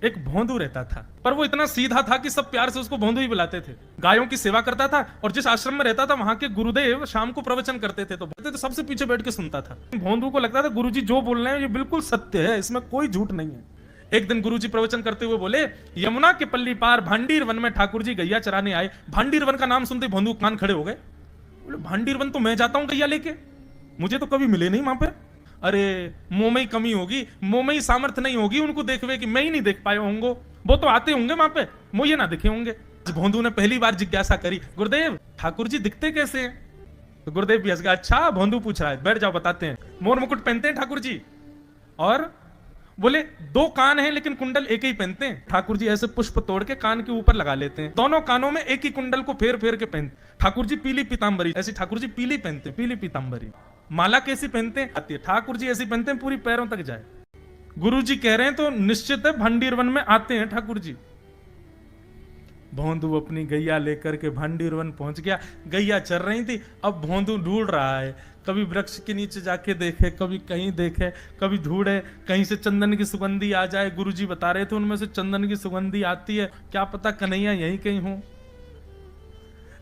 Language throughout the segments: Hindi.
एक भोंदू रहता था, पर वो इतना सीधा था कि सब प्यार से उसको भोंदू ही बुलाते थे। गायों की सेवा करता था और जिस आश्रम में रहता था वहां के गुरुदेव शाम को प्रवचन करते थे तो सबसे पीछे बैठ के सुनता था। भोंदू को लगता था गुरुजी जो बोल रहे हैं ये बिल्कुल सत्य है, इसमें कोई झूठ नहीं है। एक दिन गुरुजी प्रवचन करते हुए बोले, यमुना के पल्ली पार भांडीर वन में ठाकुर जी गैया चराने आए। भांडीर वन का नाम सुनते भोंदू कान खड़े हो गए। बोले भांडीर वन तो मैं जाता हूं गैया लेके, मुझे तो कभी मिले नहीं वहां पे। अरे मुंह में ही कमी होगी, मुंह में ही सामर्थ्य नहीं होगी उनको देखवे कि मैं ही नहीं देख पाए होंगे, वो तो आते होंगे वहां पे, मुझे ना दिखे होंगे। भोंदू ने पहली बार जिज्ञासा करी, गुरुदेव ठाकुर जी दिखते कैसे हैं? तो गुरुदेव भी हंस गया, अच्छा भोंदू पूछ रहा है, बैठ जाओ बताते हैं। मोर मुकुट पहनते हैं ठाकुर जी, और बोले 2 कान हैं लेकिन कुंडल एक ही पहनते हैं। ठाकुर जी ऐसे पुष्प तोड़ के कान के ऊपर लगा लेते हैं, दोनों कानों में एक ही कुंडल को फेर फेर के पहनते। ठाकुर जी पीली पीतांबरी, ऐसी ठाकुर जी पीली पहनते, पीली पीतांबरी। माला कैसी पहनते हैं? आती है। ठाकुर जी ऐसी पहनते हैं पूरी पैरों तक जाए। गुरु जी कह रहे हैं तो निश्चित है भांडीर वन में आते हैं ठाकुर जी। भोंदू अपनी गैया लेकर के भांडीर वन पहुंच गया। गैया चर रही थी, अब भोंदू ढूंढ रहा है, कभी वृक्ष के नीचे जाके देखे, कभी कहीं देखे, कभी ढूंढे कहीं से चंदन की सुगंधी आ जाए। गुरुजी बता रहे थे उनमें से चंदन की सुगंधी आती है, क्या पता कन्हैया यहीं कहीं हो।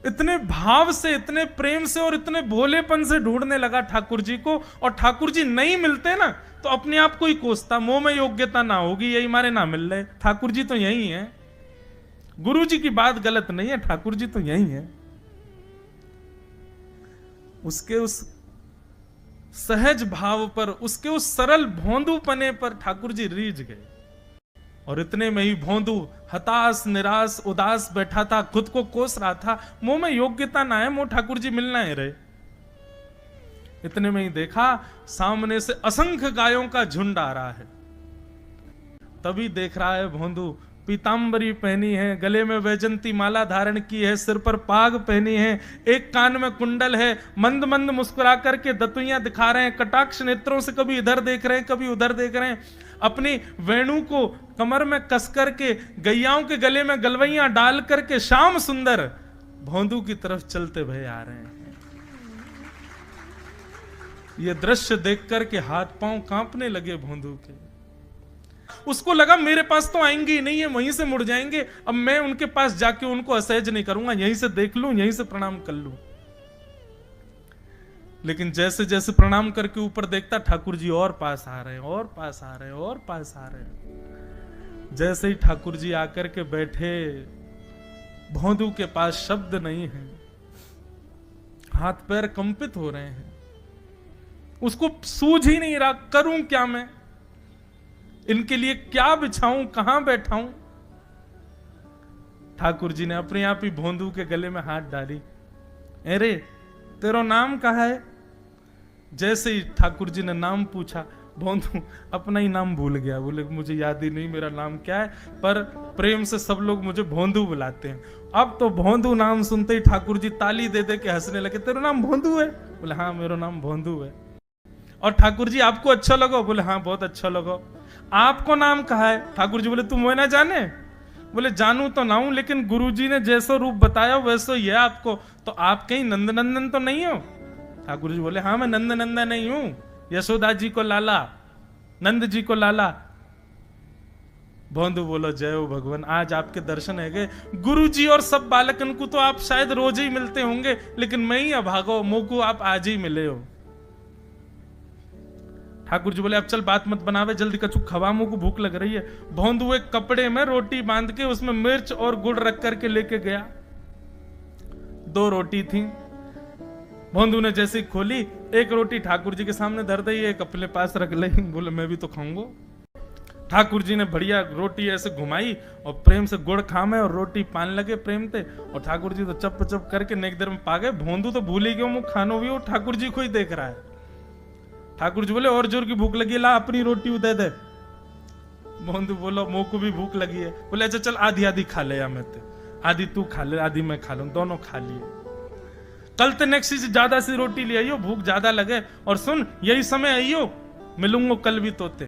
इतने भाव से, इतने प्रेम से और इतने भोलेपन से ढूंढने लगा ठाकुर जी को, और ठाकुर जी नहीं मिलते ना तो अपने आप को ही कोसता, मुंह में योग्यता ना होगी यही मारे ना मिल रहे, ठाकुर जी तो यही है। गुरु जी की बात गलत नहीं है, ठाकुर जी तो यही है। उसके उस सहज भाव पर, उसके उस सरल भोंदूपने पर ठाकुर जी रीझ गए। और इतने में ही भोंदू हताश निराश उदास बैठा था, खुद को कोस रहा था, मुंह में योग्यता ना है, मुंह ठाकुर जी मिलना है रहे। इतने में ही देखा सामने से असंख्य गायों का झुंड आ रहा है। तभी देख रहा है भोंदू पीतांबरी पहनी है, गले में वैजंती माला धारण की है, सिर पर पाग पहनी है, एक कान में कुंडल है, मंद मंद मुस्कुरा करके दतुइयां दिखा रहे हैं, कटाक्ष नेत्रों से कभी इधर देख रहे हैं कभी उधर देख रहे हैं, अपनी वेणु को कमर में कस करके गैयाओं के गले में गलवैयां डाल करके श्याम सुंदर भोंदू की तरफ चलते भय आ रहे हैं। ये दृश्य देख करके हाथ पांव कांपने लगे भोंदू के। उसको लगा मेरे पास तो आएंगे ही नहीं है, वहीं से मुड़ जाएंगे, अब मैं उनके पास जाके उनको असहज नहीं करूंगा, यहीं से देख लूं, यहीं से प्रणाम कर लूं। लेकिन जैसे जैसे प्रणाम करके ऊपर देखता ठाकुर जी और पास आ रहे हैं, और पास आ रहे हैं, और पास आ रहे हैं। जैसे ही ठाकुर जी आकर के बैठे, भोंदू के पास शब्द नहीं है, हाथ पैर कंपित हो रहे हैं, उसको सूझ ही नहीं रहा करूं क्या मैं, इनके लिए क्या बिछाऊं, कहां बैठाऊं। ठाकुर जी ने अपने आप ही भोंदू के गले में हाथ डाली, अरे तेरा नाम कहा है? जैसे ही ठाकुर जी ने नाम पूछा, भोंदू अपना ही नाम भूल गया, बोले मुझे याद ही नहीं मेरा नाम क्या है, पर प्रेम से सब लोग मुझे भोंदू बुलाते हैं। अब तो भोंदू नाम सुनते ही ठाकुर जी ताली दे दे के हंसने लगे, तेरा नाम भोंदू है? बोले हाँ मेरा नाम भोंदू है। और ठाकुर जी आपको अच्छा लगा? बोले हाँ बहुत अच्छा लगा। आपको नाम कहा है? ठाकुर जी बोले तुम वो ना जाने? बोले जानू तो ना हूं, लेकिन गुरुजी ने जैसा रूप बताया वैसा ही है आपको, तो आप कहीं नंद नंदन तो नहीं हो? ठाकुर जी बोले हाँ मैं नंद नंदन नहीं हूं, यशोदा जी को लाला, नंद जी को लाला। भोंदू बोलो जय हो भगवान, आज आपके दर्शन है गए। गुरु जी और सब बालकन को तो आप शायद रोज ही मिलते होंगे, लेकिन मैं ही अभागो, मुंह को आप आज ही मिले हो। ठाकुर जी बोले अब चल बात मत बनावे, जल्दी कछु खवा, मुंह को भूख लग रही है। भोंदू एक कपड़े में रोटी बांध के उसमें मिर्च और गुड़ रख करके लेके गया। 2 रोटी थी, भोंदू ने जैसे खोली, एक रोटी ठाकुर जी के सामने धर दी, एक अपने पास रख ली, बोले मैं भी तो खाऊंगा। ठाकुर जी ने बढ़िया रोटी ऐसे घुमाई और प्रेम से गुड़ खामे और रोटी पान लगे प्रेम से, और ठाकुर जी तो चप चप करके नेक देर में पा गए। भोंदू तो भूल ही गया, मुंह खानो भी, वो ठाकुर जी को ही देख रहा है। ठाकुर जी बोले और जोर की भूख लगी है, ला अपनी रोटी दे दे। भोंदू बोलो मुंह को भी भूख लगी है। बोले अच्छा चल आधी आधी खा ले, या मैं आधी तू खा ले आधी मैं खा लूं, दोनों खा लिए। कल तो नेक्स्ट से ज्यादा सी रोटी ले आइयो, भूख ज्यादा लगे, और सुन यही समय आइयो, मिलूंगा कल भी तोते।